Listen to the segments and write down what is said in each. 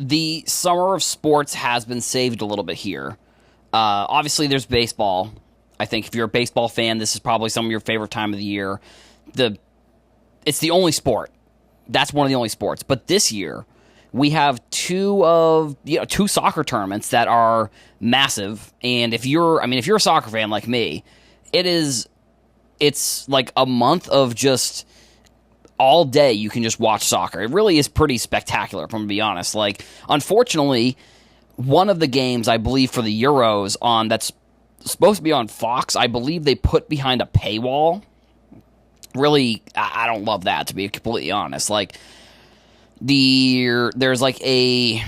the summer of sports has been saved a little bit here. Obviously, there's baseball. I think if you're a baseball fan, this is probably some of your favorite time of the year. It's the only sport. That's one of the only sports. But this year, we have two soccer tournaments that are massive. And if you're a soccer fan like me, it's like a month of just all day you can just watch soccer. It really is pretty spectacular, if I'm going to be honest. Like, unfortunately, one of the games, I believe, for the Euros that's supposed to be on Fox, I believe they put behind a paywall. Really, I don't love that, to be completely honest. Like, there's like I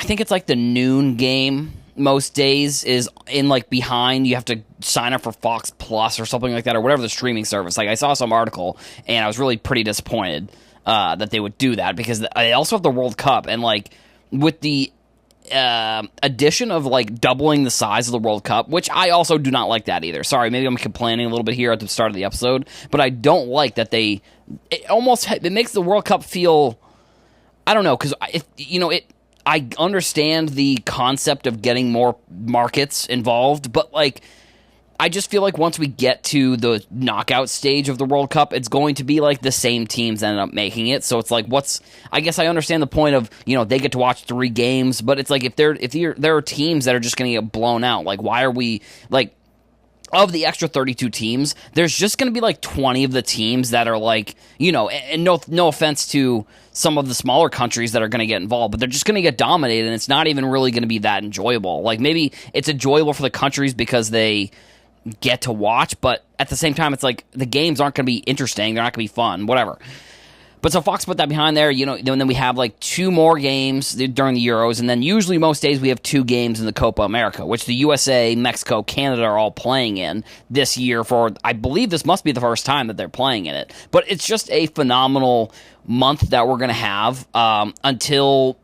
think it's like the noon game most days is in like behind. You have to sign up for Fox Plus or something like that, or whatever the streaming service. Like, I saw some article and I was really pretty disappointed that they would do that, because I also have the World Cup, and like with the addition of like doubling the size of the World Cup, which I also do not like that either. Sorry, maybe I'm complaining a little bit here at the start of the episode, but I don't like that it makes the World Cup feel, I don't know, because I understand the concept of getting more markets involved, but like, I just feel like once we get to the knockout stage of the World Cup, it's going to be like the same teams end up making it. So it's like, I guess I understand the point of, they get to watch 3 games, but it's like, if there are teams that are just going to get blown out, like, why are we, like, of the extra 32 teams, there's just going to be like 20 of the teams that are like, and no offense to some of the smaller countries that are going to get involved, but they're just going to get dominated, and it's not even really going to be that enjoyable. Like, maybe it's enjoyable for the countries because they get to watch, but at the same time, it's like the games aren't going to be interesting. They're not going to be fun, whatever. But so Fox put that behind there, and then we have like 2 more games during the Euros, and then usually most days we have 2 games in the Copa America, which the USA, Mexico, Canada are all playing in this year for, I believe this must be the first time that they're playing in it. But it's just a phenomenal month that we're going to have until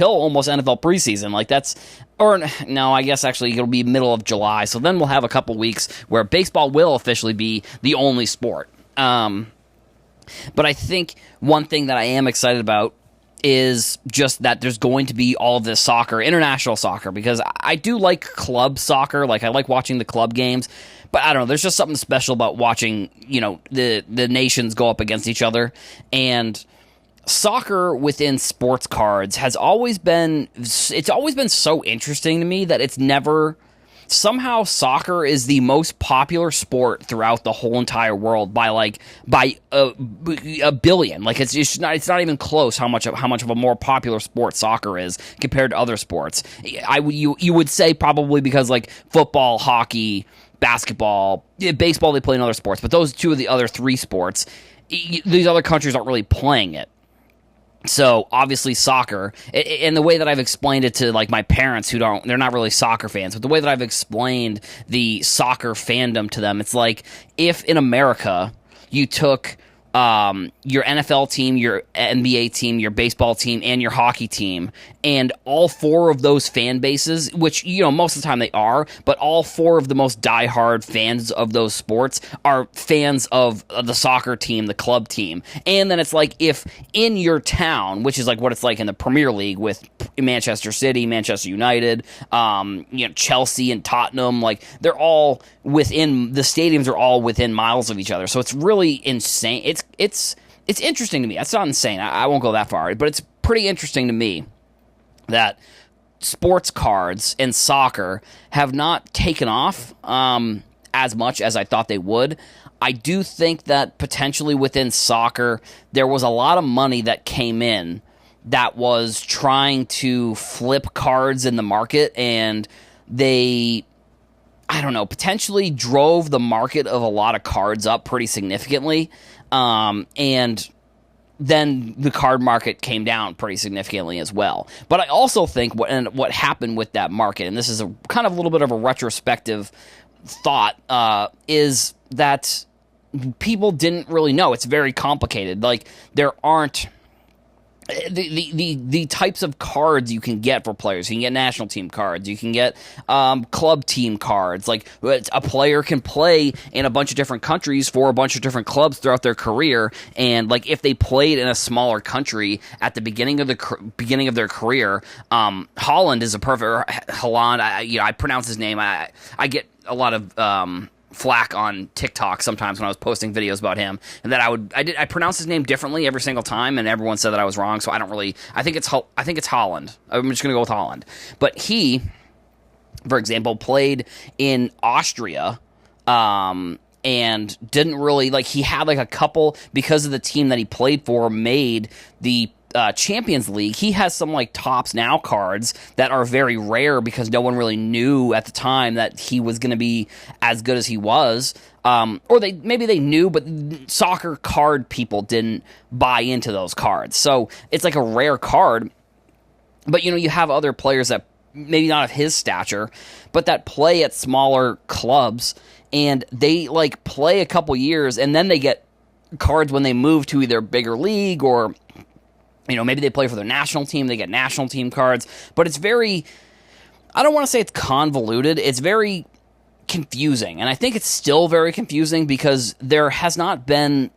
almost NFL preseason. Like, I guess actually it'll be middle of July, so then we'll have a couple weeks where baseball will officially be the only sport. But I think one thing that I am excited about is just that there's going to be all of this soccer, international soccer, because I do like club soccer. Like, I like watching the club games, but I don't know, there's just something special about watching, the nations go up against each other. And soccer within sports cards has always been so interesting to me that it's never... Somehow soccer is the most popular sport throughout the whole entire world by a billion. Like, it's not even close how much of a more popular sport soccer is compared to other sports. You would say probably because like football, hockey, basketball, baseball, they play in other sports, but those 2 of the other 3 sports, these other countries aren't really playing it. So obviously soccer, and the way that I've explained it to like my parents they're not really soccer fans, but the way that I've explained the soccer fandom to them, it's like if in America you took your NFL team, your NBA team, your baseball team, and your hockey team, and all 4 of those fan bases, which, most of the time they are, but all 4 of the most diehard fans of those sports are fans of the soccer team, the club team. And then it's like if in your town, which is like what it's like in the Premier League with Manchester City, Manchester United, Chelsea and Tottenham, like they're all within, the stadiums are all within miles of each other. So it's really insane. It's interesting to me. That's not insane. I won't go that far, but it's pretty interesting to me that sports cards and soccer have not taken off as much as I thought they would. I do think that potentially within soccer, there was a lot of money that came in that was trying to flip cards in the market, and they, I don't know, potentially drove the market of a lot of cards up pretty significantly. And then the card market came down pretty significantly as well. But I also think what happened with that market, and this is a kind of a little bit of a retrospective thought, is that people didn't really know. It's very complicated. Like, there aren't the types of cards you can get for players. You can get national team cards. You can get club team cards. Like, a player can play in a bunch of different countries for a bunch of different clubs throughout their career. And like, if they played in a smaller country at the beginning of their career, Holland is a perfect Holland. I pronounce his name. I get a lot of flack on TikTok sometimes when I was posting videos about him, and that I pronounce his name differently every single time, and everyone said that I was wrong. So I think it's Holland. I'm just gonna go with Holland. But he, for example, played in Austria, and didn't really like. He had like a couple, because of the team that he played for made the Champions League. He has some like Tops Now cards that are very rare because no one really knew at the time that he was going to be as good as he was. Or maybe they knew, but soccer card people didn't buy into those cards. So it's like a rare card. But you have other players that maybe not of his stature, but that play at smaller clubs, and they like play a couple years, and then they get cards when they move to either a bigger league, or maybe they play for their national team, they get national team cards. But it's very, I don't want to say it's convoluted, it's very confusing. And I think it's still very confusing because there has not been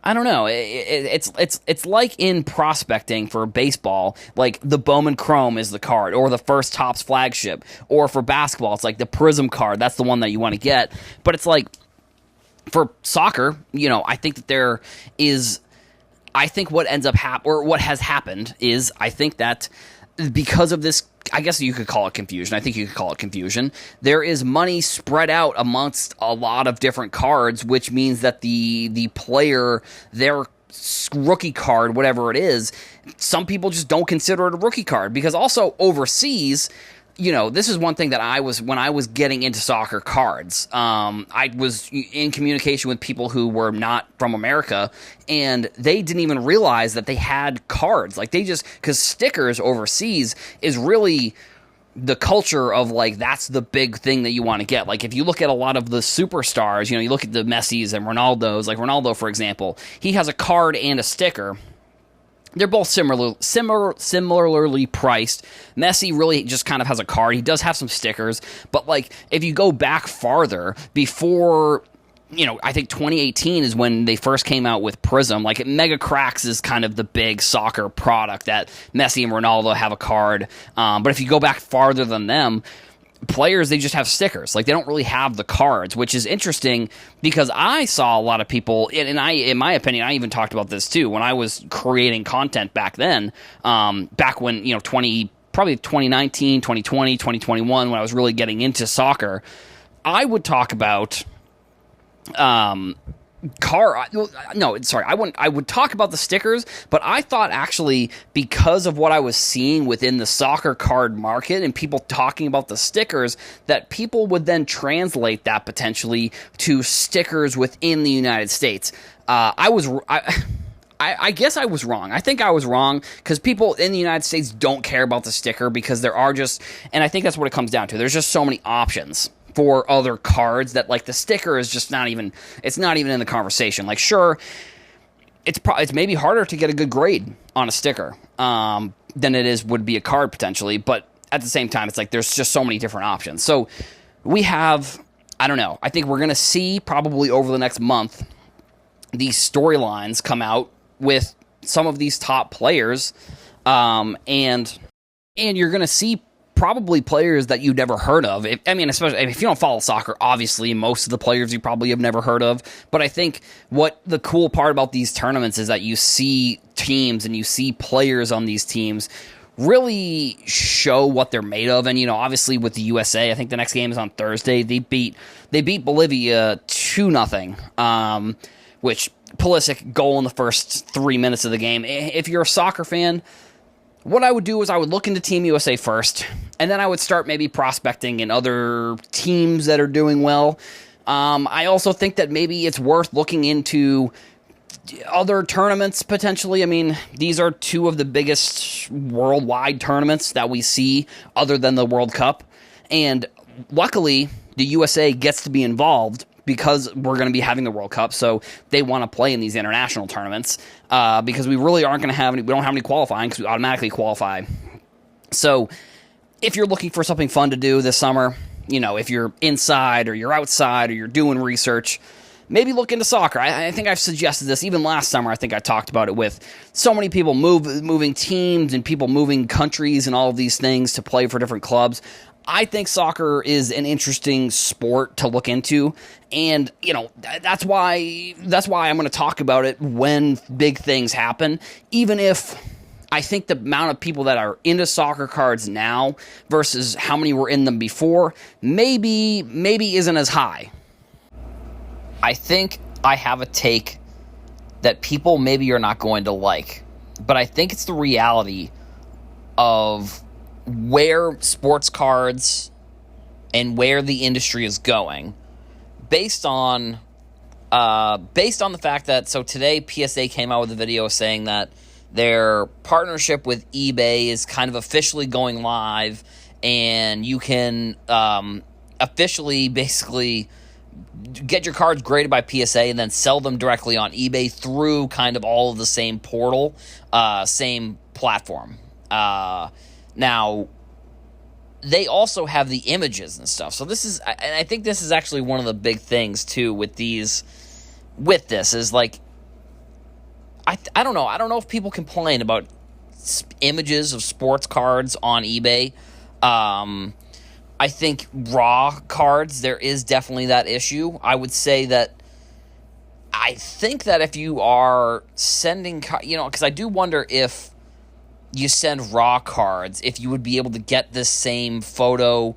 I don't know, it's like in prospecting for baseball, like the Bowman Chrome is the card, or the first Topps flagship, or for basketball, it's like the Prism card, that's the one that you want to get. But it's like, for soccer, I think that I think what ends up what has happened is, I think that because of this, I guess you could call it confusion. I think you could call it confusion. There is money spread out amongst a lot of different cards, which means that the player, their rookie card, whatever it is, some people just don't consider it a rookie card. Because also overseas, this is one thing that when I was getting into soccer cards, I was in communication with people who were not from America, and they didn't even realize that they had cards. Like, because stickers overseas is really the culture of, like, that's the big thing that you want to get. Like, if you look at a lot of the superstars, you look at the Messis and Ronaldos, like Ronaldo, for example, he has a card and a sticker. They're both similarly priced. Messi really just kind of has a card. He does have some stickers, but like, if you go back farther, before, I think 2018 is when they first came out with Prism. Like, Mega Cracks is kind of the big soccer product that Messi and Ronaldo have a card. But if you go back farther than them, players, they just have stickers. Like, they don't really have the cards, which is interesting because I saw a lot of people, and in my opinion, I even talked about this too, when I was creating content back then, back when, probably 2019, 2020, 2021, when I was really getting into soccer, I would talk about, I would talk about the stickers, but I thought actually, because of what I was seeing within the soccer card market and people talking about the stickers, that people would then translate that potentially to stickers within the United States. I guess I was wrong. I think I was wrong because people in the United States don't care about the sticker because there are just, and I think that's what it comes down to. There's just so many options for other cards that, like, the sticker is just not even in the conversation. Like, sure, it's maybe harder to get a good grade on a sticker than it would be a card potentially, but at the same time, it's like there's just so many different options. So we have, I don't know, I think we're going to see probably over the next month these storylines come out with some of these top players, and you're going to see probably players that you've never heard of. Especially if you don't follow soccer, obviously, most of the players you probably have never heard of. But I think what the cool part about these tournaments is that you see teams and you see players on these teams really show what they're made of. And, obviously with the USA, I think the next game is on Thursday. They beat Bolivia 2-0, which Pulisic goal in the first 3 minutes of the game. If you're a soccer fan, what I would do is I would look into Team USA first, and then I would start maybe prospecting in other teams that are doing well. I also think that maybe it's worth looking into other tournaments potentially. These are two of the biggest worldwide tournaments that we see other than the World Cup, and luckily the USA gets to be involved because we're going to be having the World Cup, so they want to play in these international tournaments because we really aren't going to have any, we don't have any qualifying because we automatically qualify. So if you're looking for something fun to do this summer, if you're inside or you're outside or you're doing research, maybe look into soccer. I think I've suggested this even last summer. I think I talked about it with so many people moving teams and people moving countries and all of these things to play for different clubs. I think soccer is an interesting sport to look into, and that's why I'm going to talk about it when big things happen, even if I think the amount of people that are into soccer cards now versus how many were in them before maybe isn't as high. I think I have a take that people maybe are not going to like, but I think it's the reality of where sports cards and where the industry is going based on the fact that, so today PSA came out with a video saying that their partnership with eBay is kind of officially going live, and you can officially basically get your cards graded by PSA and then sell them directly on eBay through kind of all of the same portal, same platform. Now, they also have the images and stuff. So this is, and I think this is actually one of the big things too with this is like, I don't know. I don't know if people complain about images of sports cards on eBay. I think raw cards, there is definitely that issue. I would say that I think that if you are sending, because I do wonder if you send raw cards, if you would be able to get this same photo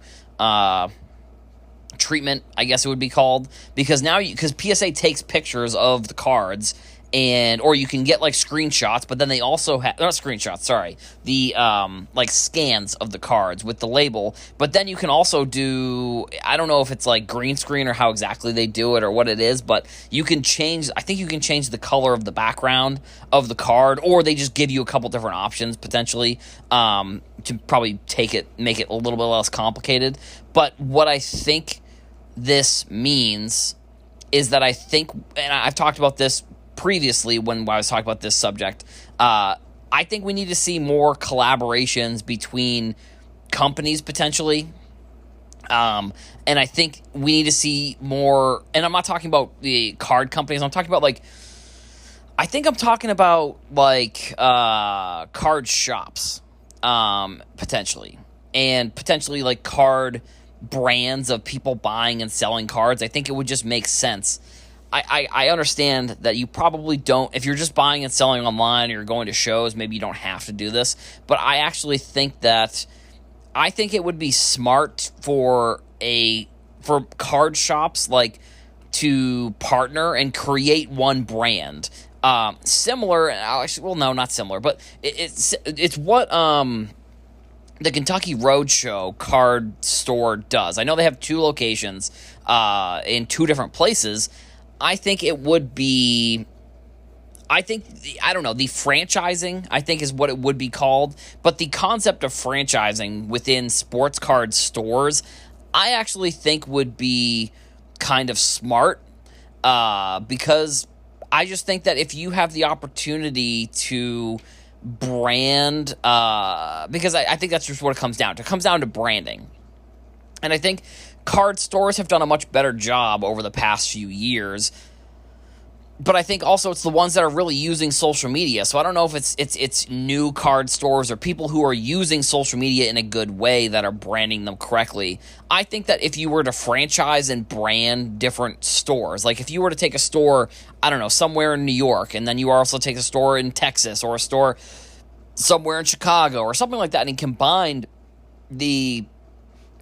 treatment, I guess it would be called, because PSA takes pictures of the cards, or you can get like screenshots, but then they also have, not screenshots, sorry, the like scans of the cards with the label, but then you can also do, I don't know if it's like green screen or how exactly they do it or what it is, but you can change, I think you can change the color of the background of the card, or they just give you a couple different options potentially to probably make it a little bit less complicated. But what I think this means is that I think, and I've talked about this previously when I was talking about this subject, I think we need to see more collaborations between companies potentially, and I think we need to see more, and I'm not talking about the card companies, I'm talking about card shops, potentially, and potentially like card brands of people buying and selling cards. I think it would just make sense. I understand that you probably don't, if you're just buying and selling online or you're going to shows, maybe you don't have to do this, but I actually think that, I think it would be smart for card shops like to partner and create one brand. Similar, actually, well, no, not similar, but it's what the Kentucky Roadshow card store does. I know they have 2 locations in 2 different places. I think it would be, I don't know, the franchising, I think is what it would be called, but the concept of franchising within sports card stores, I actually think would be kind of smart, because I just think that if you have the opportunity to brand, because I think that's just what it comes down to. It comes down to branding. And I think card stores have done a much better job over the past few years. But I think also it's the ones that are really using social media. So I don't know if it's new card stores or people who are using social media in a good way that are branding them correctly. I think that if you were to franchise and brand different stores, like if you were to take a store, I don't know, somewhere in New York, and then you also take a store in Texas or a store somewhere in Chicago or something like that, and combined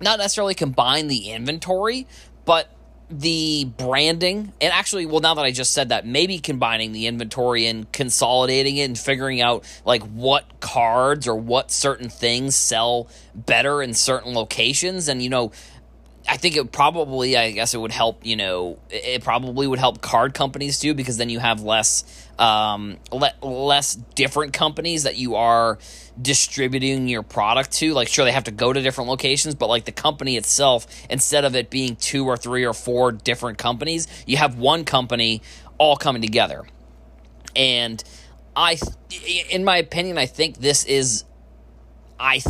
not necessarily combine the inventory, but the branding, and actually, well, now that I just said that, maybe combining the inventory and consolidating it and figuring out like what cards or what certain things sell better in certain locations. And I think it probably, I guess it would help, it probably would help card companies too, because then you have less different companies that you are distributing your product to. Like, sure, they have to go to different locations, but like the company itself, instead of it being 2 or 3 or 4 different companies, you have one company all coming together. And in my opinion, I think this is, I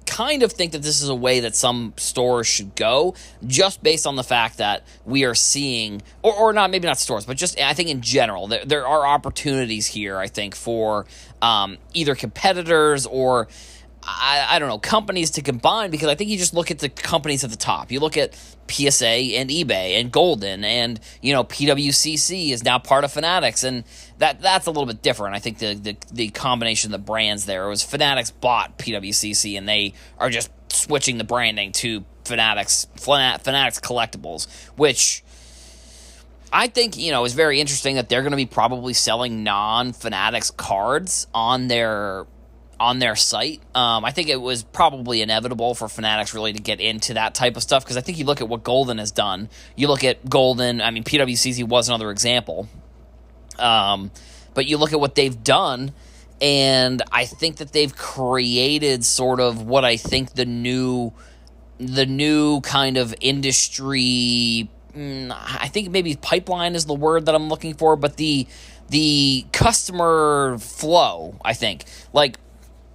kind of think that this is a way that some stores should go, just based on the fact that we are seeing, or not, maybe not stores, but just, I think in general, there are opportunities here, I think, for either competitors or, I don't know, companies to combine, because I think you just look at the companies at the top. You look at PSA and eBay and Golden, and, PWCC is now part of Fanatics, and that's a little bit different. I think the combination of the brands there was Fanatics bought PWCC, and they are just switching the branding to Fanatics Collectibles, which I think, is very interesting that they're going to be probably selling non-Fanatics cards on their site. I think it was probably inevitable for Fanatics really to get into that type of stuff, because I think you look at what Golden has done. You look at Golden, I mean, PWCC was another example. But you look at what they've done, and I think that they've created sort of what I think the new kind of industry, I think maybe pipeline is the word that I'm looking for, but the customer flow, I think. Like,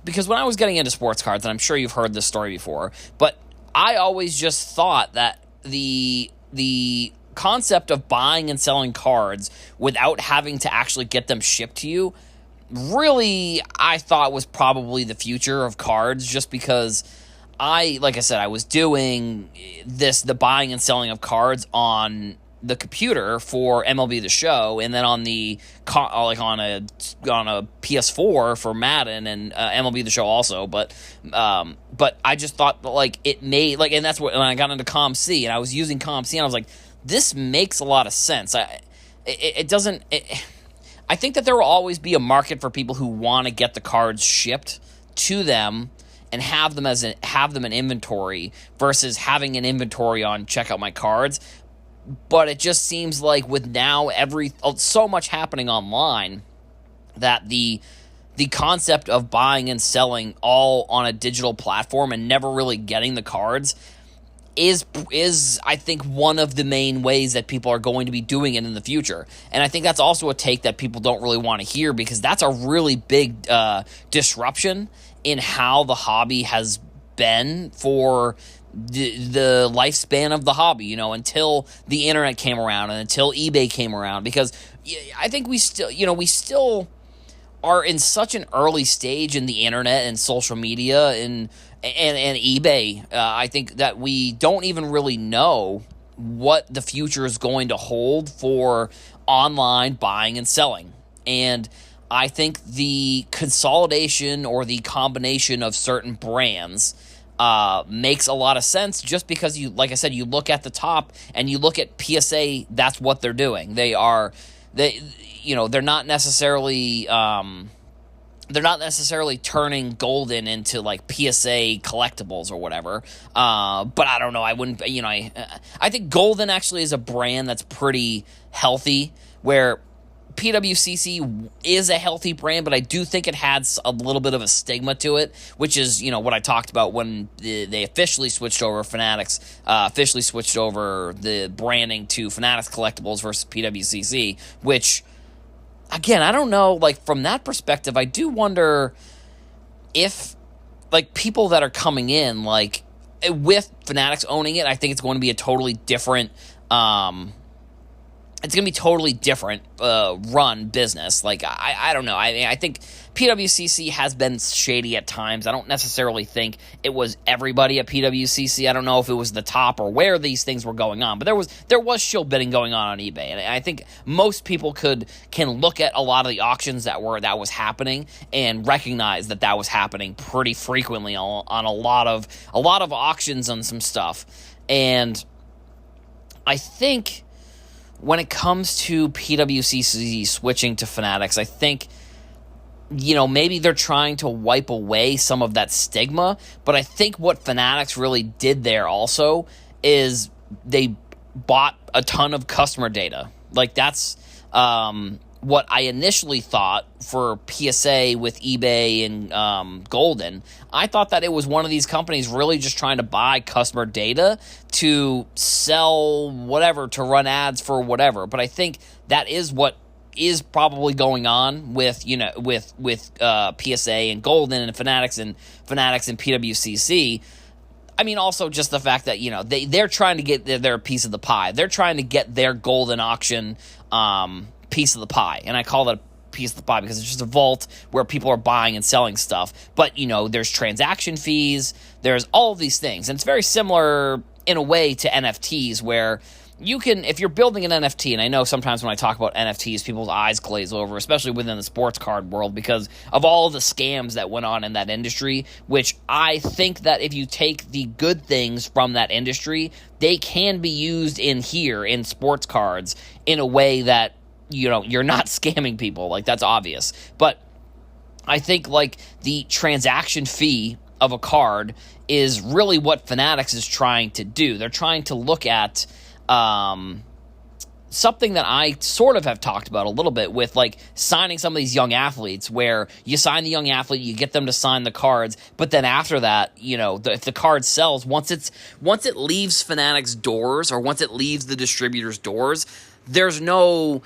because when I was getting into sports cards, and I'm sure you've heard this story before, but I always just thought that the concept of buying and selling cards without having to actually get them shipped to you, really, I thought was probably the future of cards, just because like I said, I was doing the buying and selling of cards on the computer for MLB The Show, and then on on a PS4 for Madden and MLB The Show also. But I just thought that, like, it made, like, and that's when I got into ComC, and I was using ComC, and I was like, this makes a lot of sense. I think that there will always be a market for people who want to get the cards shipped to them and have them in inventory, versus having an inventory on check out my cards. But it just seems like with now so much happening online, that the concept of buying and selling all on a digital platform and never really getting the cards is I think one of the main ways that people are going to be doing it in the future. And I think that's also a take that people don't really want to hear, because that's a really big disruption in how the hobby has been for the lifespan of the hobby, until the internet came around and until eBay came around. Because I think we still are in such an early stage in the internet and social media and eBay. I think that we don't even really know what the future is going to hold for online buying and selling. And I think the consolidation or the combination of certain brands makes a lot of sense, just because like I said, you look at the top and you look at PSA, that's what they're doing. They're not necessarily turning Golden into like PSA collectibles or whatever. But I don't know. I wouldn't, I think Golden actually is a brand that's pretty healthy, where PWCC is a healthy brand, but I do think it has a little bit of a stigma to it, which is, what I talked about when they officially switched over Fanatics, officially switched over the branding to Fanatics Collectibles versus PWCC, which, again, I don't know, like, from that perspective, I do wonder if, like, people that are coming in, like, with Fanatics owning it, I think it's going to be a totally different, run business. Like, I don't know. I think PWCC has been shady at times. I don't necessarily think it was everybody at PWCC. I don't know if it was the top or where these things were going on, but there was shill bidding going on eBay, and I think most people can look at a lot of the auctions that was happening and recognize that was happening pretty frequently on a lot of auctions on some stuff. And I think when it comes to PWCC switching to Fanatics, I think, maybe they're trying to wipe away some of that stigma, but I think what Fanatics really did there also is they bought a ton of customer data. Like, that's what I initially thought for PSA with eBay and Golden. I thought that it was one of these companies really just trying to buy customer data to sell whatever, to run ads for whatever. But I think that is what is probably going on with PSA and Golden and Fanatics and PWCC. I mean, also just the fact that, they're trying to get their piece of the pie. They're trying to get their golden auction piece of the pie. And I call that a piece of the pie because it's just a vault where people are buying and selling stuff. But, there's transaction fees, there's all of these things. And it's very similar in a way to NFTs, where you can, if you're building an NFT, and I know sometimes when I talk about NFTs, people's eyes glaze over, especially within the sports card world, because of all the scams that went on in that industry, which I think that if you take the good things from that industry, they can be used in sports cards in a way that, you're not scamming people. Like, that's obvious. But I think, like, the transaction fee of a card is really what Fanatics is trying to do. They're trying to look at something that I sort of have talked about a little bit with, like, signing some of these young athletes, where you sign the young athlete, you get them to sign the cards, but then after that, if the card sells, once it leaves Fanatics doors, or once it leaves the distributor's doors, there's no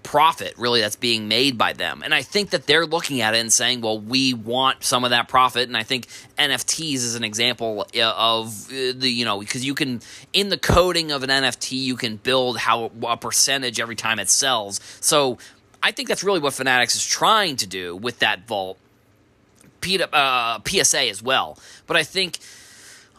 profit really that's being made by them. And I think that they're looking at it and saying, well, we want some of that profit. And I think NFTs is an example of because you can, in the coding of an NFT, you can build a percentage every time it sells. So I think that's really what Fanatics is trying to do with that vault. PSA as well. But I think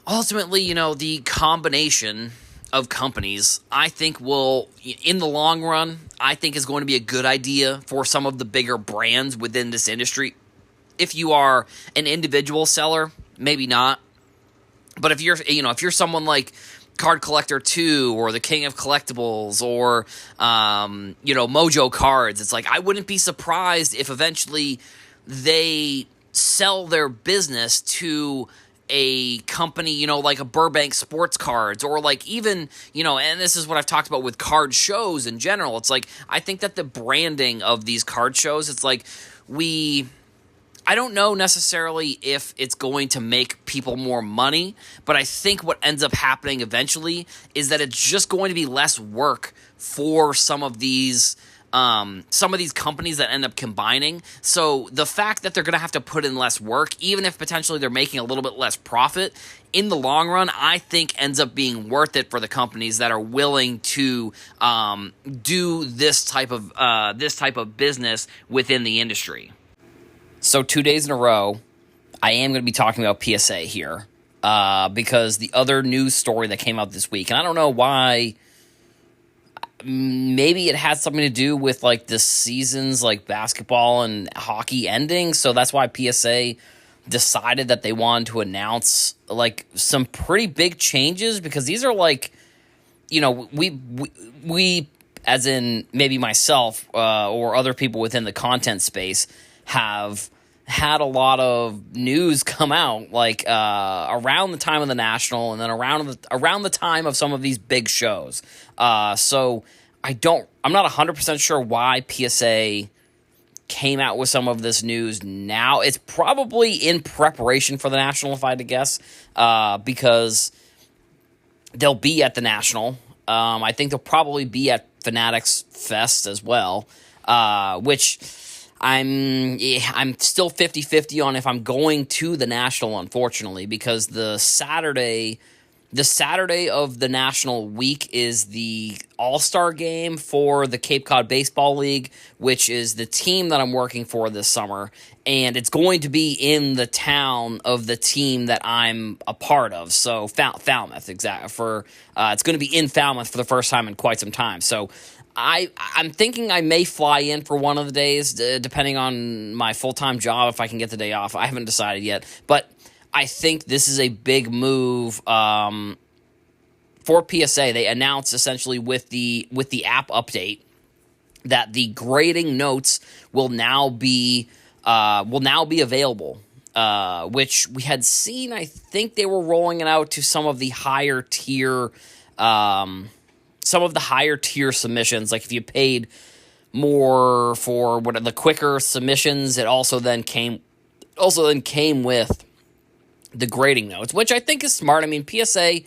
ultimately, the combination of companies, I think will, in the long run, I think is going to be a good idea for some of the bigger brands within this industry. If you are an individual seller, maybe not. But if you're someone like Card Collector 2 or the King of Collectibles or, Mojo Cards, it's like, I wouldn't be surprised if eventually they sell their business to a company, like a Burbank Sports Cards, or like even, and this is what I've talked about with card shows in general. It's like, I think that the branding of these card shows, it's like, I don't know necessarily if it's going to make people more money, but I think what ends up happening eventually is that it's just going to be less work for some of these companies that end up combining. So the fact that they're going to have to put in less work, even if potentially they're making a little bit less profit, in the long run, I think ends up being worth it for the companies that are willing to do this type of business within the industry. So 2 days in a row, I am going to be talking about PSA here because the other news story that came out this week, and I don't know why. Maybe it has something to do with, like, the seasons, like basketball and hockey ending. So that's why PSA decided that they wanted to announce, like, some pretty big changes, because these are, like, we as in maybe myself or other people within the content space have had a lot of news come out, like around the time of the National, and then around the time of some of these big shows. So I'm not 100% sure why PSA came out with some of this news now. It's probably in preparation for the National, if I had to guess, because they'll be at the National. I think they'll probably be at Fanatics Fest as well, which I'm still 50-50 on if I'm going to the National, unfortunately, because the Saturday of the National week is the All-Star game for the Cape Cod Baseball League, which is the team that I'm working for this summer, and it's going to be in the town of the team that I'm a part of, so Falmouth, exactly. It's going to be in Falmouth for the first time in quite some time, so I'm thinking I may fly in for one of the days, depending on my full-time job, if I can get the day off. I haven't decided yet, but I think this is a big move for PSA. They announced essentially with the app update that the grading notes will now be available. which we had seen. I think they were rolling it out to some of the higher tier submissions. Like if you paid more for what the quicker submissions, it also then came with the grading notes, which I think is smart. I mean, PSA,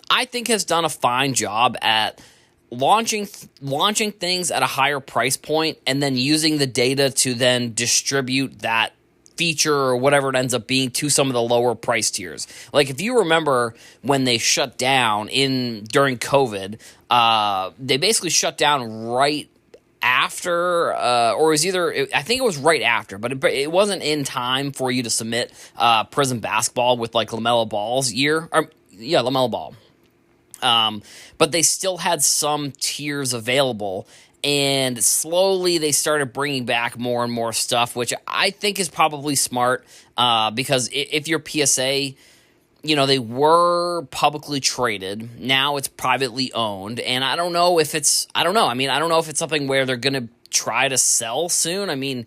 I think, has done a fine job at launching things at a higher price point and then using the data to then distribute that feature or whatever it ends up being to some of the lower price tiers. Like if you remember when they shut down during COVID, they basically shut down right after, or it was I think it was right after, but it wasn't in time for you to submit Prism Basketball with like LaMelo Ball's year. LaMelo Ball. But they still had some tiers available, and slowly they started bringing back more and more stuff, which I think is probably smart, because if you're PSA, they were publicly traded. Now it's privately owned, and I don't know if it's something where they're going to try to sell soon. I mean,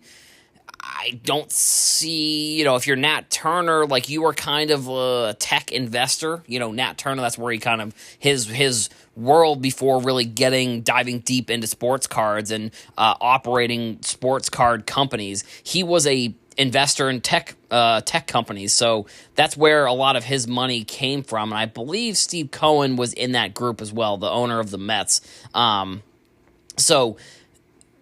I don't see, if you're Nat Turner, like you are kind of a tech investor, Nat Turner, that's where he kind of, his world before really diving deep into sports cards and operating sports card companies. He was a investor in tech companies, so that's where a lot of his money came from. And I believe Steve Cohen was in that group as well, the owner of the Mets. So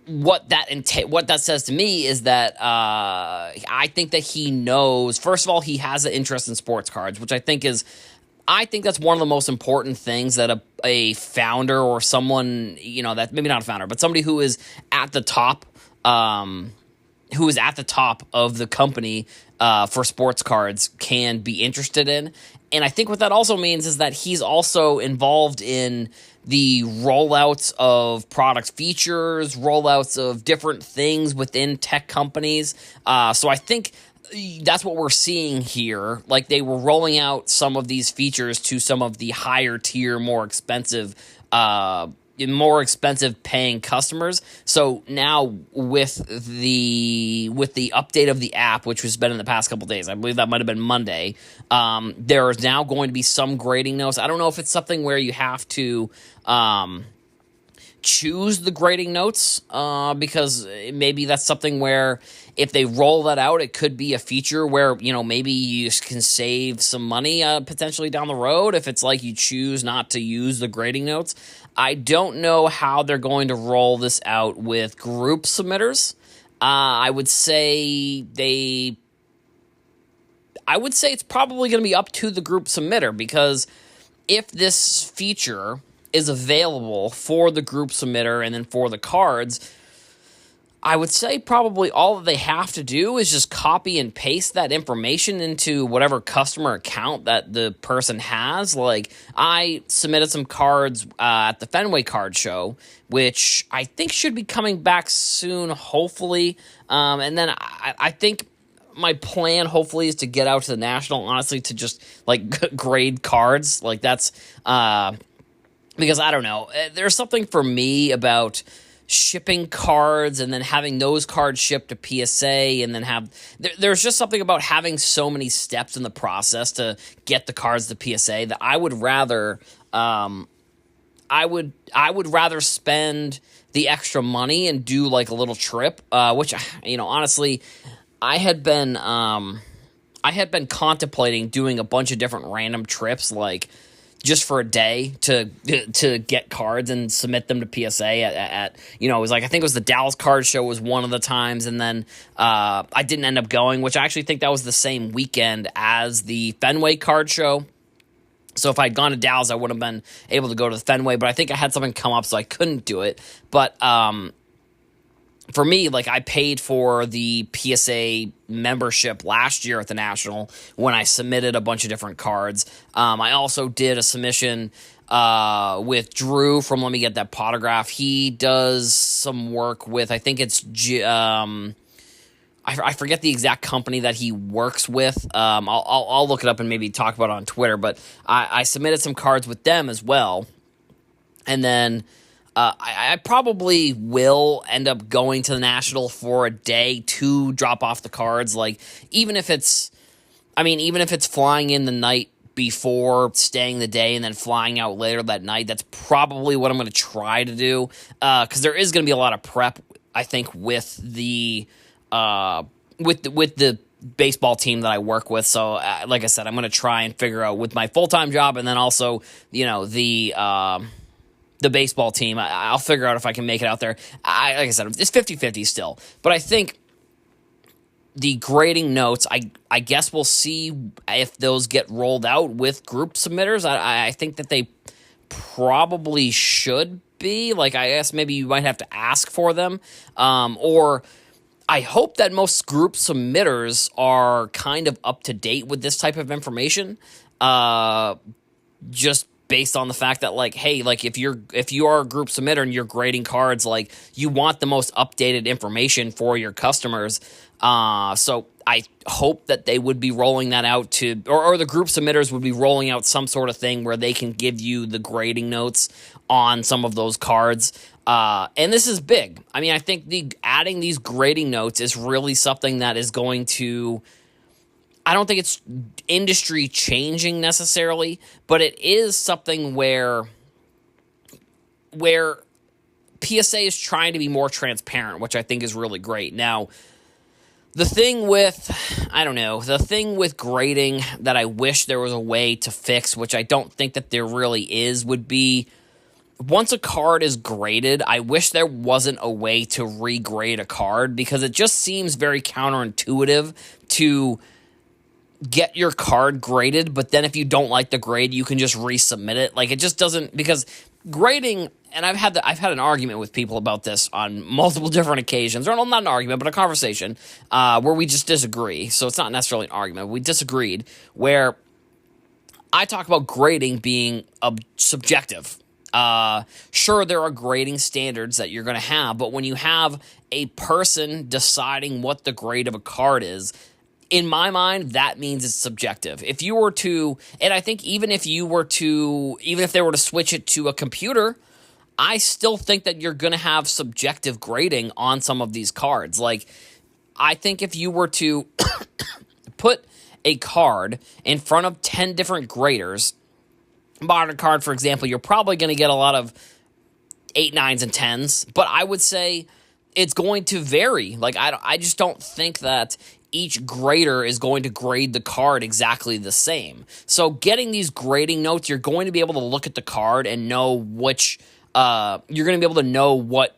what that says to me is that I think that he knows. First of all, he has an interest in sports cards, which I think that's one of the most important things that a founder or someone, that maybe not a founder, but somebody who is at the top. Who is at the top of the company for sports cards can be interested in. And I think what that also means is that he's also involved in the rollouts of product features, rollouts of different things within tech companies. So I think that's what we're seeing here. Like they were rolling out some of these features to some of the higher tier, more expensive paying customers. So now with the update of the app, which has been in the past couple days, I believe that might have been Monday, there is now going to be some grading notes. I don't know if it's something where you have to choose the grading notes, because maybe that's something where if they roll that out, it could be a feature where, maybe you can save some money potentially down the road if it's like you choose not to use the grading notes. I don't know how they're going to roll this out with group submitters. I would say it's probably going to be up to the group submitter, because if this feature is available for the group submitter and then for the cards, I would say probably all that they have to do is just copy and paste that information into whatever customer account that the person has. Like, I submitted some cards at the Fenway Card Show, which I think should be coming back soon, hopefully. And then I think my plan, hopefully, is to get out to the National, honestly, to just, like, grade cards. Like, that's because, I don't know, there's something for me about shipping cards and then having those cards shipped to PSA and then there's just something about having so many steps in the process to get the cards to PSA that I would rather I would rather spend the extra money and do like a little trip, which, honestly, I had been contemplating doing a bunch of different random trips, like just for a day to get cards and submit them to PSA at it was like, I think it was the Dallas Card Show was one of the times, and then I didn't end up going, which I actually think that was the same weekend as the Fenway Card Show. So if I'd gone to Dallas, I would have been able to go to the Fenway, but I think I had something come up, so I couldn't do it. But for me, like, I paid for the PSA membership last year at the National when I submitted a bunch of different cards. I also did a submission with Drew from Let Me Get That Potograph. He does some work with, I think it's, I forget the exact company that he works with. I'll look it up and maybe talk about it on Twitter, but I submitted some cards with them as well. And then I probably will end up going to the National for a day to drop off the cards. Like, even if it's flying in the night before, staying the day, and then flying out later that night, that's probably what I'm going to try to do. Because there is going to be a lot of prep, I think, with the baseball team that I work with. So, like I said, I'm going to try and figure out with my full-time job, and then also, the baseball team, I'll figure out if I can make it out there. Like I said, it's 50-50 still. But I think the grading notes, I guess we'll see if those get rolled out with group submitters. I think that they probably should be. Like, I guess maybe you might have to ask for them. Or I hope that most group submitters are kind of up to date with this type of information. Just based on the fact that, like, hey, like, if you are a group submitter and you're grading cards, like, you want the most updated information for your customers. So I hope that they would be rolling that out or the group submitters would be rolling out some sort of thing where they can give you the grading notes on some of those cards. And this is big. I mean, I think adding these grading notes is really something that is going to, I don't think it's industry changing necessarily, but it is something where PSA is trying to be more transparent, which I think is really great. Now, the thing with grading that I wish there was a way to fix, which I don't think that there really is, would be once a card is graded, I wish there wasn't a way to regrade a card, because it just seems very counterintuitive to get your card graded, but then if you don't like the grade, you can just resubmit it. Like, it just doesn't, because grading, and I've had an argument with people about this on multiple different occasions, or not an argument, but a conversation, where we just disagree. So it's not necessarily an argument. We disagreed, where I talk about grading being subjective. Sure, there are grading standards that you're going to have, but when you have a person deciding what the grade of a card is, in my mind, that means it's subjective. If you were to, and I think even if they were to switch it to a computer, I still think that you're going to have subjective grading on some of these cards. Like, I think if you were to put a card in front of 10 different graders, modern card, for example, you're probably going to get a lot of 8, 9s, and 10s, but I would say it's going to vary. Like, I just don't think that each grader is going to grade the card exactly the same. So getting these grading notes, you're going to be able to look at the card and know which, you're going to be able to know what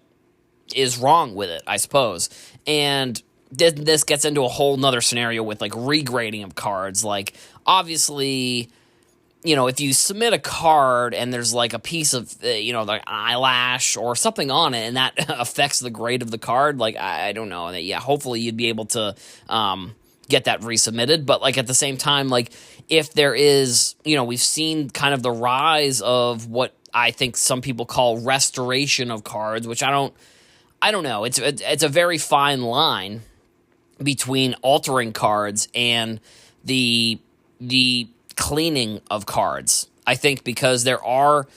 is wrong with it, I suppose. And this gets into a whole nother scenario with, like, regrading of cards. Like, obviously, if you submit a card and there's, like, a piece of, like an eyelash or something on it, and that affects the grade of the card, like, I don't know. Yeah, hopefully you'd be able to get that resubmitted. But, like, at the same time, like, if there is, we've seen kind of the rise of what I think some people call restoration of cards, which I don't know. It's a very fine line between altering cards and the cleaning of cards, I think, because there are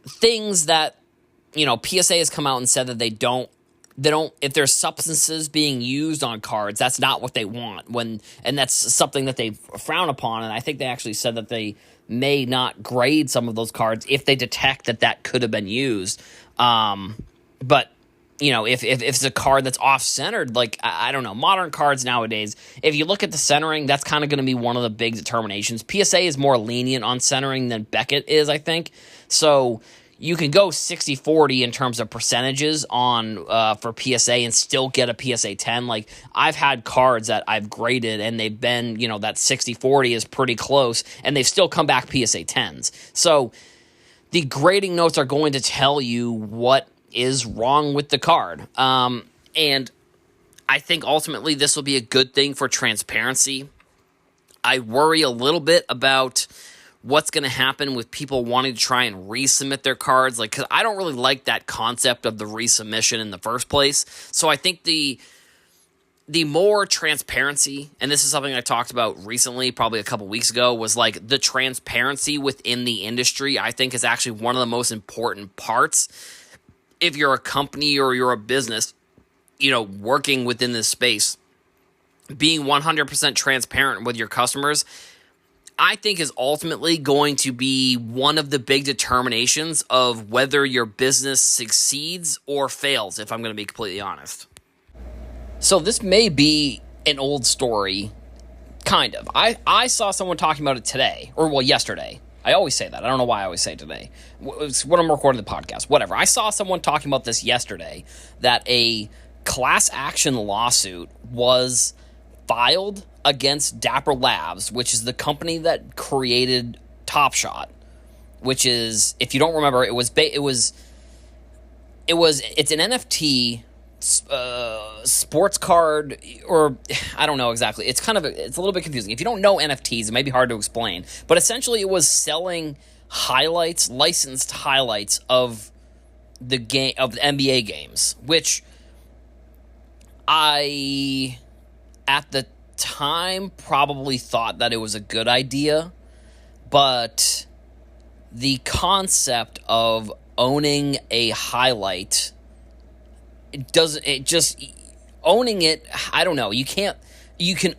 things that, PSA has come out and said that they don't, if there's substances being used on cards, that's not what they want, and that's something that they frown upon, and I think they actually said that they may not grade some of those cards if they detect that could have been used. But if it's a card that's off-centered, like, I don't know, modern cards nowadays, if you look at the centering, that's kind of going to be one of the big determinations. PSA is more lenient on centering than Beckett is, I think. So you can go 60-40 in terms of percentages on for PSA and still get a PSA 10. Like, I've had cards that I've graded and they've been, that 60-40 is pretty close, and they've still come back PSA 10s. So the grading notes are going to tell you what is wrong with the card. And I think ultimately this will be a good thing for transparency. I worry a little bit about what's going to happen with people wanting to try and resubmit their cards, like, because I don't really like that concept of the resubmission in the first place. So I think the more transparency, and this is something I talked about recently, probably a couple weeks ago, was like the transparency within the industry, I think is actually one of the most important parts. If you're a company or you're a business, working within this space, being 100% transparent with your customers, I think is ultimately going to be one of the big determinations of whether your business succeeds or fails, if I'm going to be completely honest. So this may be an old story, kind of. I saw someone talking about it today, or yesterday. I always say that. I don't know why I always say today. It's when I'm recording the podcast, whatever. I saw someone talking about this yesterday, that a class action lawsuit was filed against Dapper Labs, which is the company that created Top Shot, which is, if you don't remember, it's an NFT sports card, or I don't know exactly. It's a little bit confusing. If you don't know NFTs, it may be hard to explain, but essentially it was selling licensed highlights of the NBA games, which I, at the time, probably thought that it was a good idea, but the concept of owning a highlight, owning it, I don't know, you can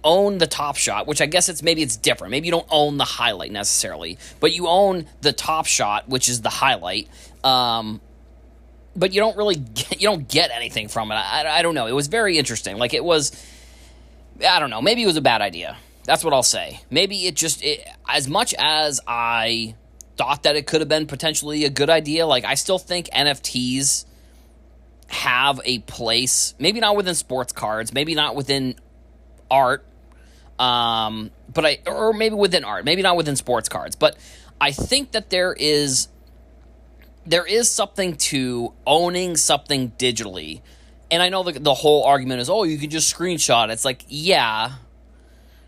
own the Top Shot, which I guess it's different. Maybe you don't own the highlight necessarily, but you own the Top Shot, which is the highlight, but you don't get anything from it. I don't know. It was very interesting. Like, I don't know, maybe it was a bad idea. That's what I'll say. Maybe as much as I thought that it could have been potentially a good idea, like, I still think NFTs have a place, maybe not within sports cards, maybe not within art, or maybe within art, maybe not within sports cards, but I think that there is something to owning something digitally. And I know the whole argument is, you can just screenshot. It's like, yeah,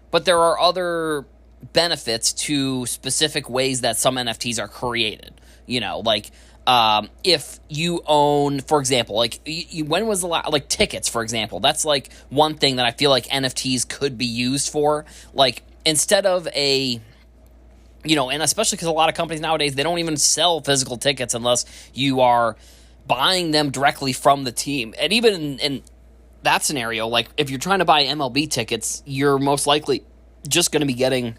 but there are other benefits to specific ways that some NFTs are created. Like, if you own, for example, like, when was the last, like, tickets, for example, that's like one thing that I feel like NFTs could be used for. Like, instead of and especially because a lot of companies nowadays, they don't even sell physical tickets unless you are buying them directly from the team. And even in that scenario, like, if you're trying to buy MLB tickets, you're most likely just going to be getting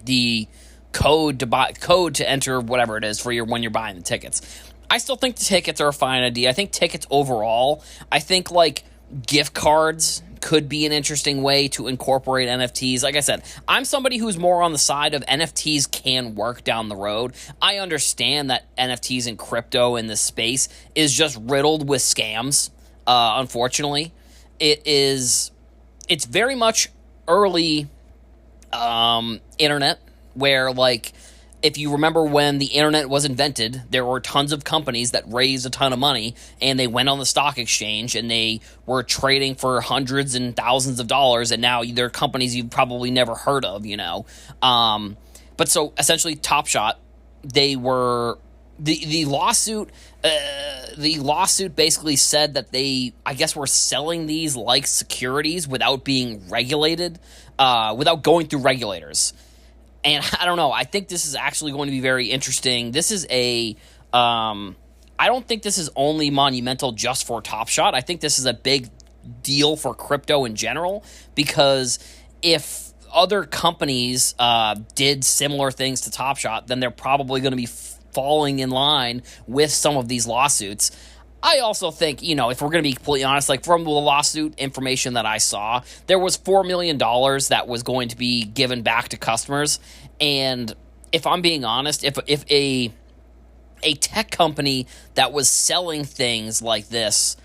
the code to enter whatever it is for when you're buying the tickets. I still think the tickets are a fine idea. I think tickets overall, I think, like, gift cards could be an interesting way to incorporate NFTs. Like I said, I'm somebody who's more on the side of NFTs can work down the road. I understand that NFTs and crypto in this space is just riddled with scams, unfortunately. It's very much early internet, where, like, if you remember when the internet was invented, there were tons of companies that raised a ton of money, and they went on the stock exchange, and they were trading for hundreds and thousands of dollars, and now they're companies you've probably never heard of, But so, essentially, Top Shot, they were... The lawsuit basically said that they, I guess, were selling these like securities without being regulated, without going through regulators. And I don't know, I think this is actually going to be very interesting. This is I don't think this is only monumental just for Top Shot. I think this is a big deal for crypto in general, because if other companies did similar things to Top Shot, then they're probably going to be falling in line with some of these lawsuits. I also think, if we're going to be completely honest, like, from the lawsuit information that I saw, there was $4 million that was going to be given back to customers. And if I'm being honest, if a tech company that was selling things like this,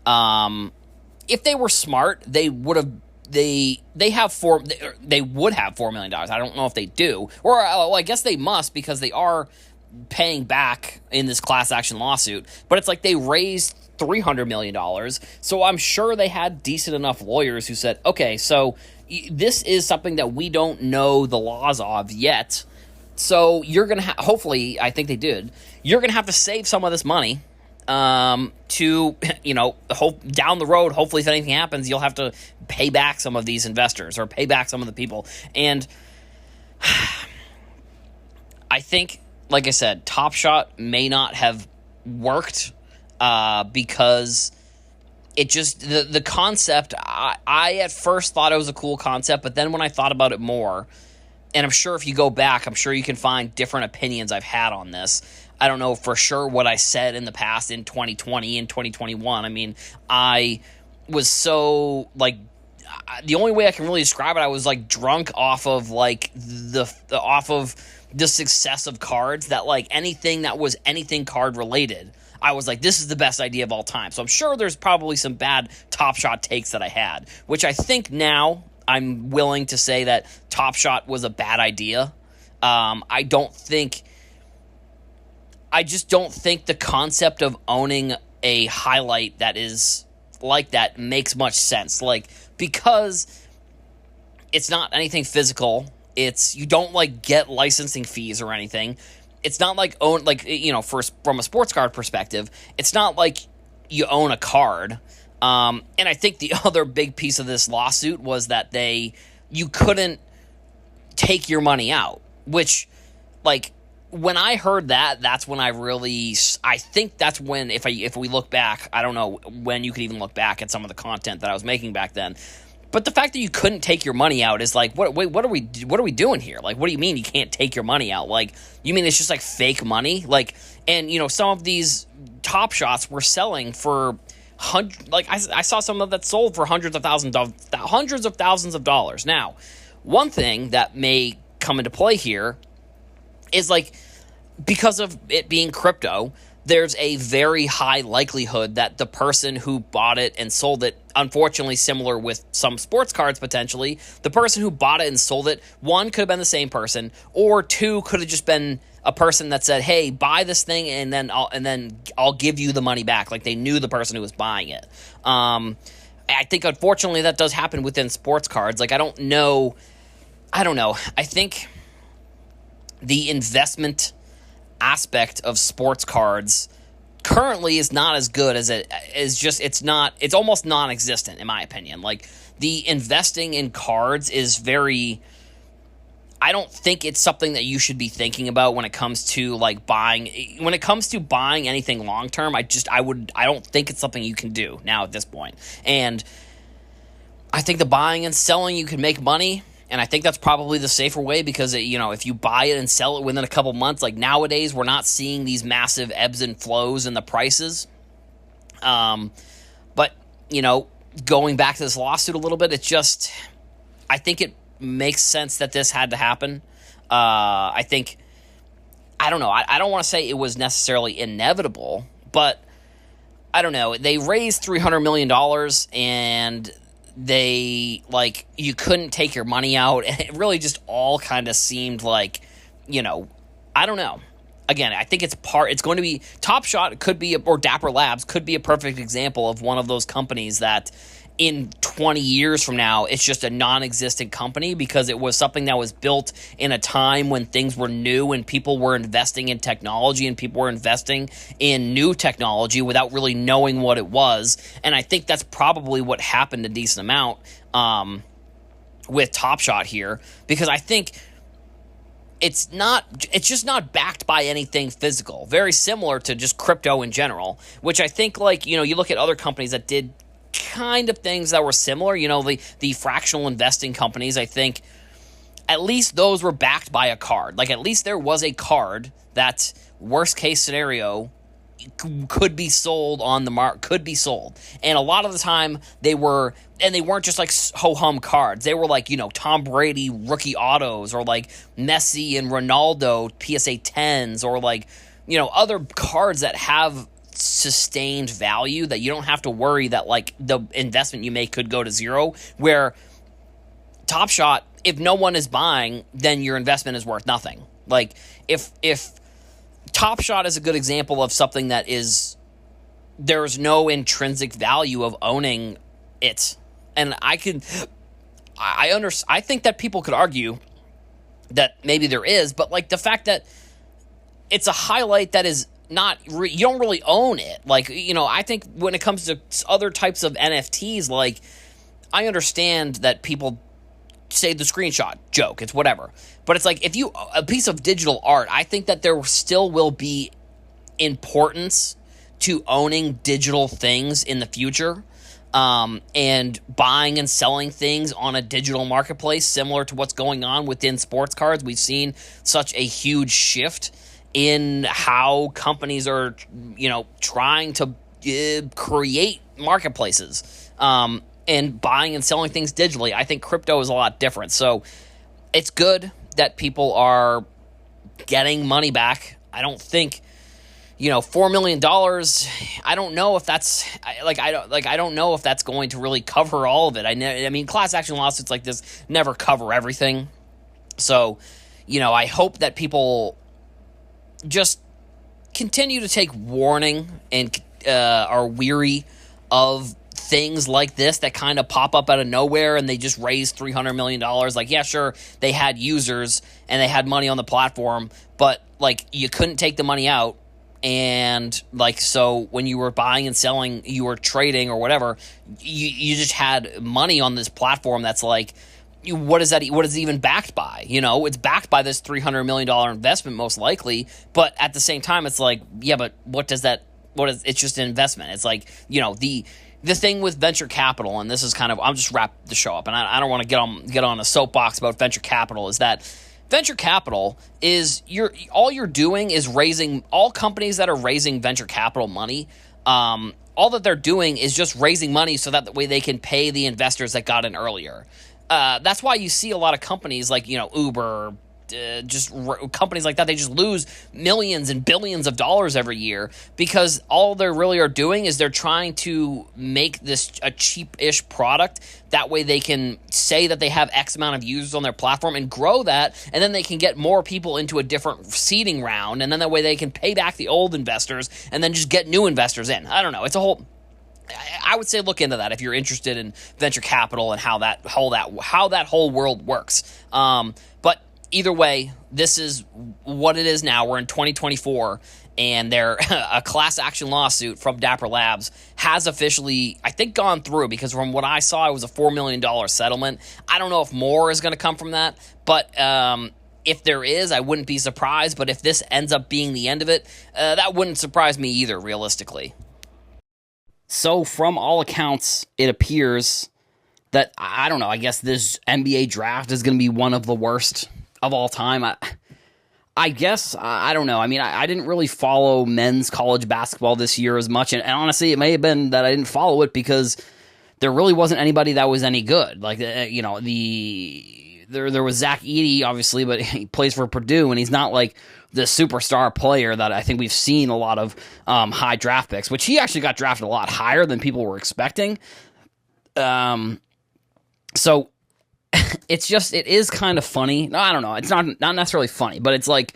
if they were smart, they would have they would have $4 million. I don't know if they do, or I guess they must, because they are paying back in this class action lawsuit. But it's like they raised $300 million, so I'm sure they had decent enough lawyers who said, okay, so this is something that we don't know the laws of yet, so you're gonna hopefully, I think they did, you're gonna have to save some of this money, to, hope down the road, hopefully if anything happens, you'll have to pay back some of these investors or pay back some of the people. And I think, like I said, Top Shot may not have worked because it just, the concept, I at first thought it was a cool concept, but then when I thought about it more, and I'm sure if you go back, I'm sure you can find different opinions I've had on this. I don't know for sure what I said in the past in 2020 and 2021. I mean, I was so, like, the only way I can really describe it, I was, like, drunk off of, like, the success of cards, that, like, anything that was anything card related, I was like, this is the best idea of all time. So I'm sure there's probably some bad Top Shot takes that I had, which I think now I'm willing to say that Top Shot was a bad idea. I just don't think the concept of owning a highlight that is like that makes much sense. Like, because it's not anything physical. You don't, like, get licensing fees or anything. It's not like from a sports card perspective, it's not like you own a card. And I think the other big piece of this lawsuit was that you couldn't take your money out, which, like, when I heard that, that's when I think that's when, if we look back, I don't know when you could even look back at some of the content that I was making back then. But the fact that you couldn't take your money out is like, what are we doing here? Like, what do you mean you can't take your money out? Like, you mean it's just like fake money? Like, and some of these Top Shots were selling for I saw some of that sold for hundreds of thousands of dollars. Now, one thing that may come into play here is, like, because of it being crypto, there's a very high likelihood that the person who bought it and sold it, unfortunately similar with some sports cards potentially, the person who bought it and sold it, one, could have been the same person, or two, could have just been a person that said, hey, buy this thing and then I'll give you the money back. Like, they knew the person who was buying it. I think, unfortunately, that does happen within sports cards. Like, I don't know. I think the investment aspect of sports cards currently is not as good as it is. It's almost non-existent, in my opinion. Like, the investing in cards is I don't think it's something that you should be thinking about when it comes to, like, buying anything long term. I don't think it's something you can do now at this point. And I think the buying and selling, you can make money. And I think that's probably the safer way, because, if you buy it and sell it within a couple months, like, nowadays we're not seeing these massive ebbs and flows in the prices. But, going back to this lawsuit a little bit, I think it makes sense that this had to happen. I don't know. I don't want to say it was necessarily inevitable, but I don't know. They raised $300 million and you couldn't take your money out, and it really just all kind of seemed like, I don't know. Again, I think it's going to be Top Shot or Dapper Labs could be a perfect example of one of those companies that in 20 years from now, it's just a non-existent company, because it was something that was built in a time when things were new and people were investing in technology and people were investing in new technology without really knowing what it was. And I think that's probably what happened a decent amount with Top Shot here, because I think it's just not backed by anything physical. Very similar to just crypto in general, which I think, like, you look at other companies that did kind of things that were similar, the fractional investing companies. I think at least those were backed by a card. Like, at least there was a card that, worst case scenario, could be sold on the market, could be sold. And a lot of the time they weren't just like ho-hum cards. They were like, Tom Brady rookie autos, or like Messi and Ronaldo PSA 10s, or like, other cards that have sustained value that you don't have to worry that, like, the investment you make could go to zero. Where Top Shot, if no one is buying, then your investment is worth nothing. Like, if Top Shot is a good example of something that there's no intrinsic value of owning it. And I think that people could argue that maybe there is, but, like, the fact that it's a highlight that is you don't really own it. Like, I think when it comes to other types of NFTs, like, I understand that people say the screenshot joke, it's whatever, but it's like, if you a piece of digital art, I think that there still will be importance to owning digital things in the future, and buying and selling things on a digital marketplace, similar to what's going on within sports cards. We've seen such a huge shift in how companies are, trying to create marketplaces, and buying and selling things digitally. I think crypto is a lot different. So it's good that people are getting money back. I don't think, $4 million. I don't know if that's I don't know if that's going to really cover all of it. I mean, class action lawsuits like this never cover everything. So, I hope that people just continue to take warning and are weary of things like this that kind of pop up out of nowhere, and they just raise $300 million. Like, yeah, sure, they had users and they had money on the platform, but like, you couldn't take the money out. And like, so when you were buying and selling, you were trading or whatever, you just had money on this platform that's like, what is it even backed by? It's backed by this $300 million investment, most likely. But at the same time, it's like, yeah, but it's just an investment. It's like, the thing with venture capital, and this is kind of, I'll just wrap the show up, and I don't want to get on a soapbox about venture capital, is that venture capital is, all you're doing is all companies that are raising venture capital money, all that they're doing is just raising money so that the way they can pay the investors that got in earlier. That's why you see a lot of companies like, Uber, companies like that, they just lose millions and billions of dollars every year, because all they really are doing is they're trying to make this a cheap-ish product. That way they can say that they have X amount of users on their platform and grow that, and then they can get more people into a different seeding round, and then that way they can pay back the old investors and then just get new investors in. I don't know. It's a whole... I would say look into that if you're interested in venture capital and how that whole world works. But either way, this is what it is now. We're in 2024, and a class action lawsuit from Dapper Labs has officially, I think, gone through, because from what I saw, it was a $4 million settlement. I don't know if more is going to come from that, but if there is, I wouldn't be surprised. But if this ends up being the end of it, that wouldn't surprise me either, realistically. So from all accounts, it appears that, I don't know, I guess this NBA draft is going to be one of the worst of all time. I guess, I don't know. I mean, I didn't really follow men's college basketball this year as much, and honestly, it may have been that I didn't follow it because there really wasn't anybody that was any good. Like, there was Zach Edey, obviously, but he plays for Purdue, and he's not like the superstar player that I think we've seen a lot of high draft picks, which he actually got drafted a lot higher than people were expecting. So it is kind of funny. No, I don't know. It's not necessarily funny, but it's like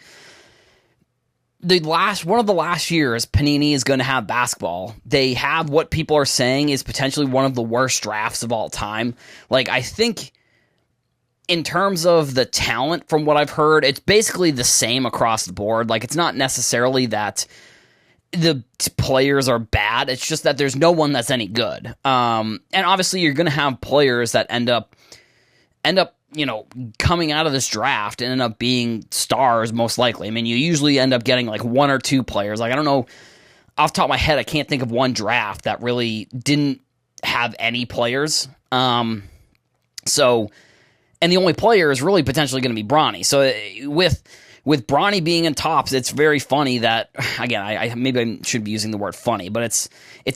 one of the last years Panini is going to have basketball. They have what people are saying is potentially one of the worst drafts of all time. Like, I think in terms of the talent, from what I've heard, it's basically the same across the board. Like, it's not necessarily that the players are bad. It's just that there's no one that's any good. And obviously you're going to have players that end up, coming out of this draft and end up being stars, most likely. I mean, you usually end up getting like one or two players. Like, I don't know, off the top of my head, I can't think of one draft that really didn't have any players. And the only player is really potentially going to be Bronny. So with Bronny being in Topps, it's very funny that, again, I maybe I should be using the word funny, but it's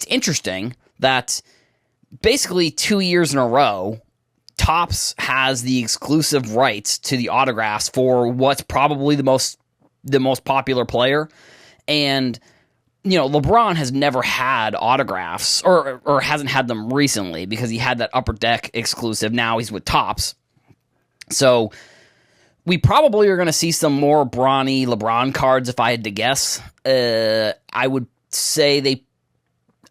interesting that basically 2 years in a row, Topps has the exclusive rights to the autographs for what's probably the most popular player. And LeBron has never had autographs, or hasn't had them recently, because he had that Upper Deck exclusive. Now he's with Topps. So we probably are going to see some more Bronny LeBron cards, if I had to guess. I would say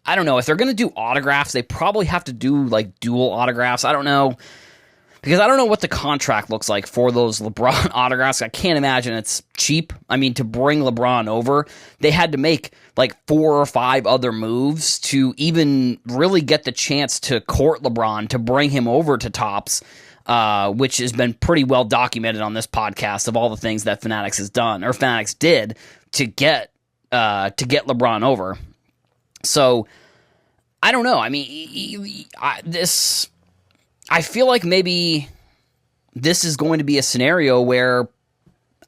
I don't know, if they're going to do autographs, they probably have to do like dual autographs. I don't know. because I don't know what the contract looks like for those LeBron autographs. I can't imagine it's cheap. I mean, to bring LeBron over, they had to make like 4 or 5 other moves to even really get the chance to court LeBron, to bring him over to Topps, which has been pretty well documented on this podcast of all the things that Fanatics has done, or Fanatics did, to get LeBron over. So I don't know. I mean, I feel like maybe this is going to be a scenario where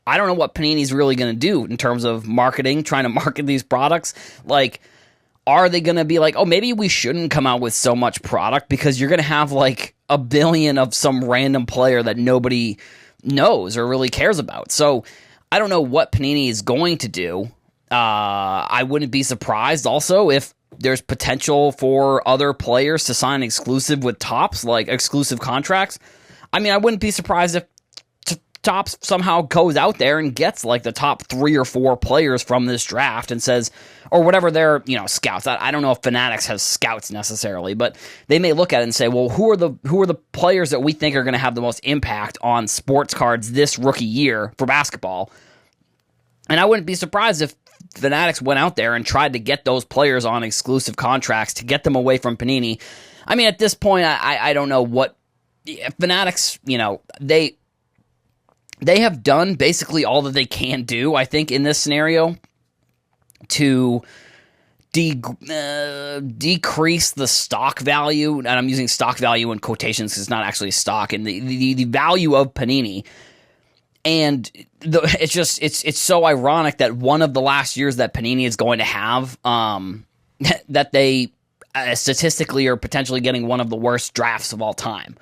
I don't know what Panini's really going to do in terms of marketing, trying to market these products. Like, are they going to be like, oh, maybe we shouldn't come out with so much product because you're going to have like a billion of some random player that nobody knows or really cares about. So I don't know what Panini is going to do. I wouldn't be surprised also if there's potential for other players to sign exclusive with Topps, like exclusive contracts. I mean, I wouldn't be surprised if Topps somehow goes out there and gets like the top 3 or 4 players from this draft and says, or whatever their, scouts. I don't know if Fanatics has scouts necessarily, but they may look at it and say, well, who are the players that we think are going to have the most impact on sports cards this rookie year for basketball? And I wouldn't be surprised if Fanatics went out there and tried to get those players on exclusive contracts to get them away from Panini. I mean, at this point, I don't know what Fanatics, they have done basically all that they can do, I think, in this scenario to decrease the stock value, and I'm using stock value in quotations because it's not actually stock, and the value of Panini. And it's so ironic that one of the last years that Panini is going to have, that they statistically are potentially getting one of the worst drafts of all time.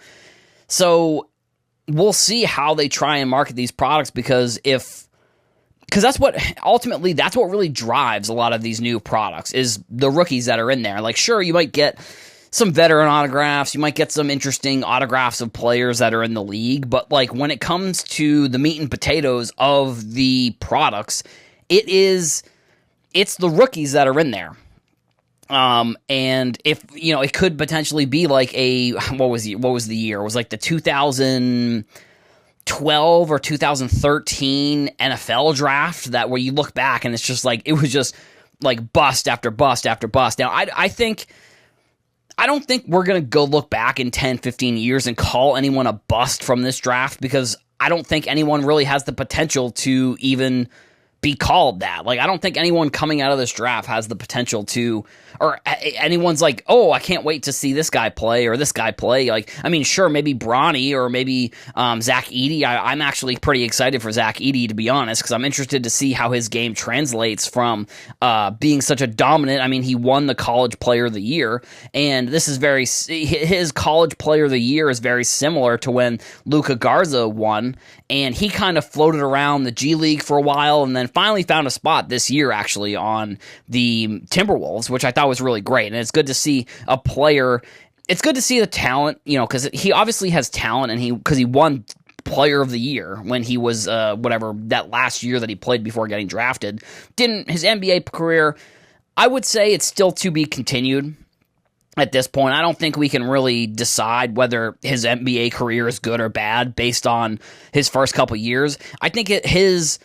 So we'll see how they try and market these products because that's what really drives a lot of these new products is the rookies that are in there. Like, sure, you might get some veteran autographs, you might get some interesting autographs of players that are in the league, but like when it comes to the meat and potatoes of the products, it's the rookies that are in there. And if, it could potentially be like what was the year? It was like the 2012 or 2013 NFL draft where you look back and it's just like, it was just like bust after bust after bust. Now, I don't think we're going to go look back in 10, 15 years and call anyone a bust from this draft because I don't think anyone really has the potential to even be called that. Like, I don't think anyone coming out of this draft has the potential to, or anyone's like, oh, I can't wait to see this guy play or this guy play. Like, I mean, sure, maybe Bronny or maybe Zach Edey. I'm actually pretty excited for Zach Edey, to be honest, because I'm interested to see how his game translates from being such a dominant. I mean, he won the College Player of the Year, and his College Player of the Year is very similar to when Luka Garza won, and he kind of floated around the G League for a while and then finally found a spot this year actually on the Timberwolves, which I thought was really great. And it's good to see a player. It's good to see the talent, because he obviously has talent, and because he won Player of the Year when he was that last year that he played before getting drafted. His NBA career, I would say it's still to be continued. At this point, I don't think we can really decide whether his NBA career is good or bad based on his first couple years. I think his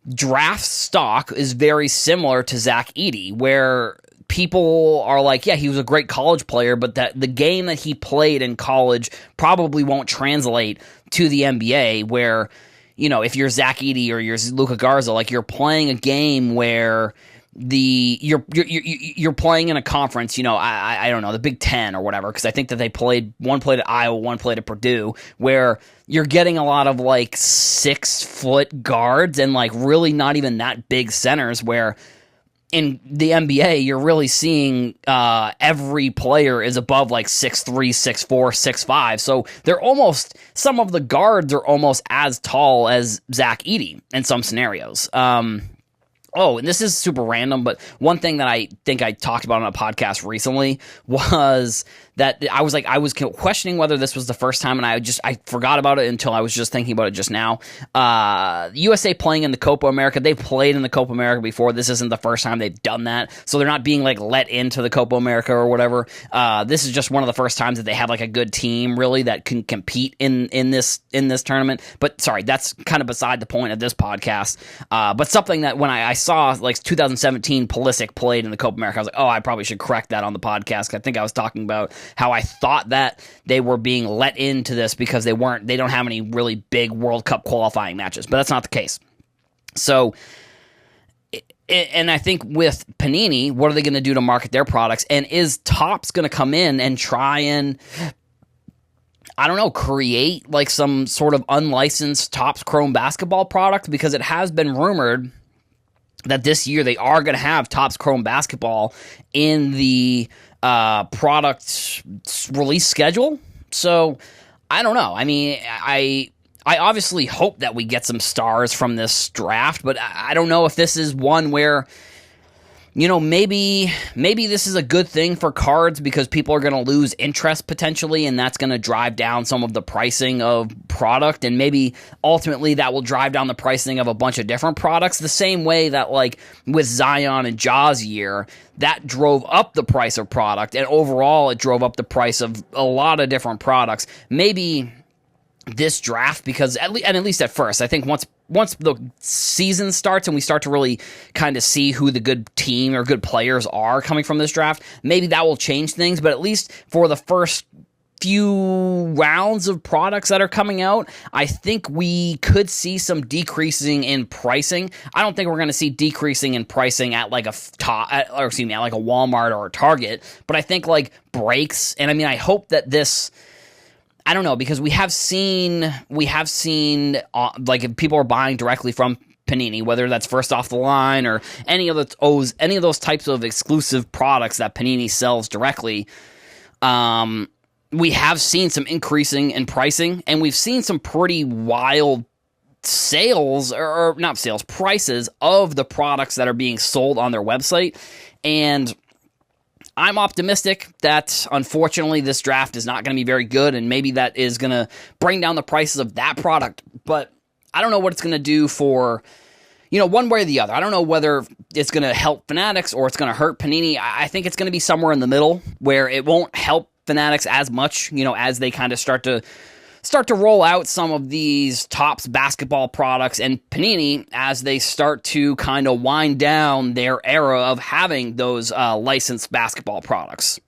draft stock is very similar to Zach Edey, where people are like, yeah, he was a great college player, but that the game that he played in college probably won't translate to the NBA, where, if you're Zach Edey or you're Luka Garza, like, you're playing a game where you're playing in a conference, I don't know, the Big Ten or whatever, because I think that one played at Iowa, one played at Purdue, where you're getting a lot of like 6-foot guards and like really not even that big centers, where in the NBA you're really seeing every player is above like 6'3", 6'4", 6'5", so some of the guards are almost as tall as Zach Edey in some scenarios. Oh, and this is super random, but one thing that I think I talked about on a podcast recently was that I was questioning whether this was the first time, and I forgot about it until I was just thinking about it just now. USA playing in the Copa America, they've played in the Copa America before. This isn't the first time they've done that, so they're not being like let into the Copa America or whatever. This is just one of the first times that they have like a good team really that can compete in this tournament. But sorry, that's kind of beside the point of this podcast. But something that when I saw like 2017 Pulisic played in the Copa America, I was like, oh, I probably should correct that on the podcast. I think I was talking about how I thought that they were being let into this because they don't have any really big World Cup qualifying matches, but that's not the case. So, and I think with Panini, what are they going to do to market their products? And is Topps going to come in and try and, I don't know, create like some sort of unlicensed Topps Chrome basketball product? Because it has been rumored that this year they are going to have Topps Chrome basketball in the product release schedule. So I don't know. I mean, I obviously hope that we get some stars from this draft, but I don't know if this is one where, you know, maybe this is a good thing for cards because people are going to lose interest potentially, and that's going to drive down some of the pricing of product, and maybe ultimately that will drive down the pricing of a bunch of different products, the same way that like with Zion and Ja's year, that drove up the price of product, and overall it drove up the price of a lot of different products. Maybe this draft, because at least at first, I think once the season starts and we start to really kind of see who the good team or good players are coming from this draft, maybe that will change things. But at least for the first few rounds of products that are coming out, I think we could see some decreasing in pricing. I don't think we're going to see decreasing in pricing at like at like a Walmart or a Target, but I think like breaks. And I mean, I hope that this, I don't know, because we have seen like if people are buying directly from Panini, whether that's first off the line or any of those types of exclusive products that Panini sells directly, we have seen some increasing in pricing, and we've seen some pretty wild sales, or not sales, prices of the products that are being sold on their website. And I'm optimistic that, unfortunately, this draft is not going to be very good, and maybe that is going to bring down the prices of that product. But I don't know what it's going to do for, you know, one way or the other. I don't know whether it's going to help Fanatics or it's going to hurt Panini. I think it's going to be somewhere in the middle, where it won't help Fanatics as much, you know, as they kind of start to roll out some of these Topps basketball products, and Panini as they start to kind of wind down their era of having those licensed basketball products.